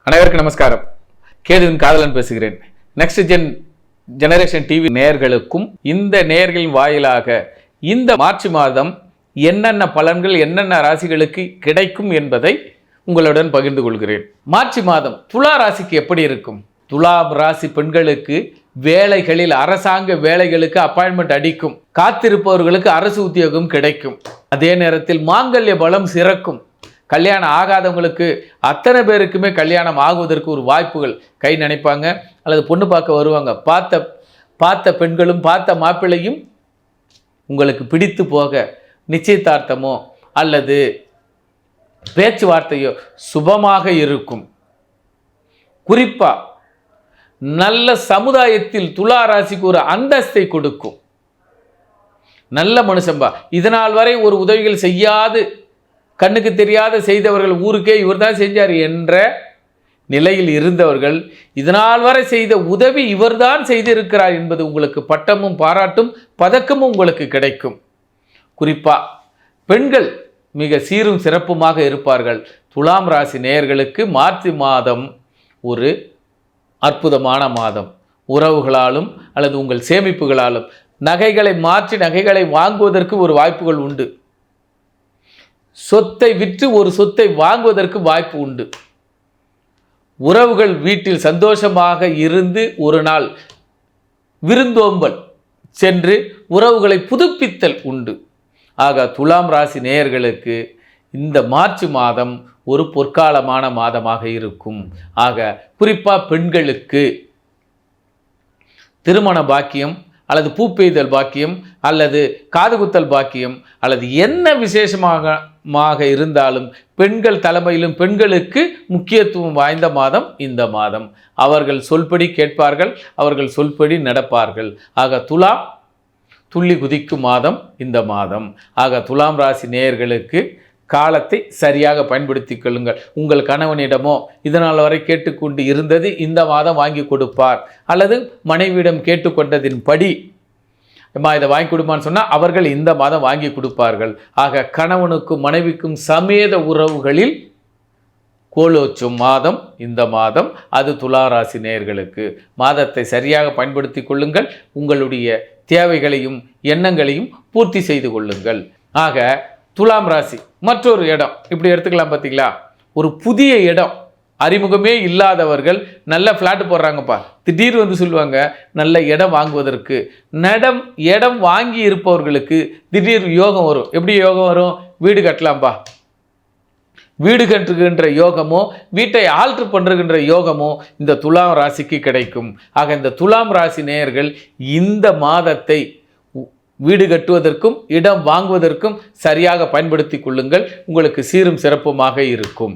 அனைவருக்கும் நமஸ்காரம். கேதுவின் காதலன் பேசுகிறேன். நெக்ஸ்ட் ஜெனரேஷன் டிவி நேயர்களுக்கும் இந்த நேயர்களின் வாயிலாக இந்த மார்ச் மாதம் என்னென்ன பலன்கள் என்னென்ன ராசிகளுக்கு கிடைக்கும் என்பதை உங்களுடன் பகிர்ந்து கொள்கிறேன். மார்ச் மாதம் துலா ராசிக்கு எப்படி இருக்கும்? துலா ராசி பெண்களுக்கு வேலைகளில் அரசாங்க வேலைகளுக்கு அப்பாயின்மெண்ட் அடிக்கும். காத்திருப்பவர்களுக்கு அரசு உத்தியோகம் கிடைக்கும். அதே நேரத்தில் மாங்கல்ய பலம் சிறக்கும். கல்யாணம் ஆகாதவங்களுக்கு அத்தனை பேருக்குமே கல்யாணம் ஆகுவதற்கு ஒரு வாய்ப்புகள் கை நினைப்பாங்க, அல்லது பொண்ணு பார்க்க வருவாங்க. பார்த்த பெண்களும் பார்த்த மாப்பிள்ளையும் உங்களுக்கு பிடித்து போக நிச்சயதார்த்தமோ அல்லது பேச்சுவார்த்தையோ சுபமாக இருக்கும். குறிப்பாக நல்ல சமுதாயத்தில் துலா ராசிக்கு ஒரு அந்தஸ்தை கொடுக்கும். நல்ல மனுஷன்பா, இதனால் வரை ஒரு உதவிகள் செய்யாது கண்ணுக்கு தெரியாத செய்தவர்கள் ஊருக்கே இவர் தான் செஞ்சார் என்ற நிலையில் இருந்தவர்கள் இதனால் வரை செய்த உதவி இவர்தான் செய்திருக்கிறார் என்பது உங்களுக்கு பட்டமும் பாராட்டும் பதக்கமும் உங்களுக்கு கிடைக்கும். குறிப்பாக பெண்கள் மிக சீரும் சிறப்புமாக இருப்பார்கள். துலாம் ராசி நேயர்களுக்கு மார்ச் மாதம் ஒரு அற்புதமான மாதம். உறவுகளாலும் அல்லது உங்கள் சேமிப்புகளாலும் நகைகளை மாற்றி நகைகளை வாங்குவதற்கு ஒரு வாய்ப்புகள் உண்டு. சொத்தை விற்று ஒரு சொத்தை வாங்குவதற்கு வாய்ப்பு உண்டு. உறவுகள் வீட்டில் சந்தோஷமாக இருந்து ஒரு நாள் விருந்தோம்பல் சென்று உறவுகளை புதுப்பித்தல் உண்டு. ஆக துலாம் ராசி நேயர்களுக்கு இந்த மார்ச் மாதம் ஒரு பொற்காலமான மாதமாக இருக்கும். ஆக குறிப்பாக பெண்களுக்கு திருமண பாக்கியம் அல்லது பூப்பெய்தல் பாக்கியம் அல்லது காதுகுத்தல் பாக்கியம் அல்லது என்ன விசேஷமாக இருந்தாலும் பெண்கள் தலைமையிலும் பெண்களுக்கு முக்கியத்துவம் வாய்ந்த மாதம் இந்த மாதம். அவர்கள் சொல்படி கேட்பார்கள், அவர்கள் சொல்படி நடப்பார்கள். ஆக துலாம் துள்ளி குதிக்கும் மாதம் இந்த மாதம். ஆக துலாம் ராசி நேயர்களுக்கு காலத்தை சரியாக பயன்படுத்தி கொள்ளுங்கள். உங்கள் கணவனிடமோ இதனால் வரை கேட்டுக்கொண்டு இருந்தது இந்த மாதம் வாங்கி கொடுப்பார், அல்லது மனைவியிடம் கேட்டுக்கொண்டதின் படி அம்மா இதை வாங்கி கொடுப்பான்னு சொன்னால் அவர்கள் இந்த மாதம் வாங்கி கொடுப்பார்கள். ஆக கணவனுக்கும் மனைவிக்கும் சமேத உறவுகளில் கோலோச்சும் மாதம் இந்த மாதம். அது துலா ராசி நேயர்களுக்கு. மாதத்தை சரியாக பயன்படுத்தி கொள்ளுங்கள். உங்களுடைய தேவைகளையும் எண்ணங்களையும் பூர்த்தி செய்து கொள்ளுங்கள். ஆக துலாம் ராசி மற்றொரு இடம் இப்படி எடுத்துக்கலாம். பார்த்தீங்களா, ஒரு புதிய இடம், அறிமுகமே இல்லாதவர்கள் நல்ல ஃப்ளாட் போடுறாங்கப்பா, திடீர் வந்து சொல்லுவாங்க நல்ல இடம் வாங்குவதற்கு. இடம் வாங்கி இருப்பவர்களுக்கு திடீர் யோகம் வரும். எப்படி யோகம் வரும்? வீடு கட்டலாம்ப்பா, வீடு கட்டுகின்ற யோகமோ வீட்டை ஆல்ட்ரு பண்ணுகின்ற யோகமோ இந்த துலாம் ராசிக்கு கிடைக்கும். ஆக இந்த துலாம் ராசி நேயர்கள் இந்த மாதத்தை வீடு கட்டுவதற்கும் இடம் வாங்குவதற்கும் சரியாக பயன்படுத்தி கொள்ளுங்கள். உங்களுக்கு சீரும் சிறப்புமாக இருக்கும்.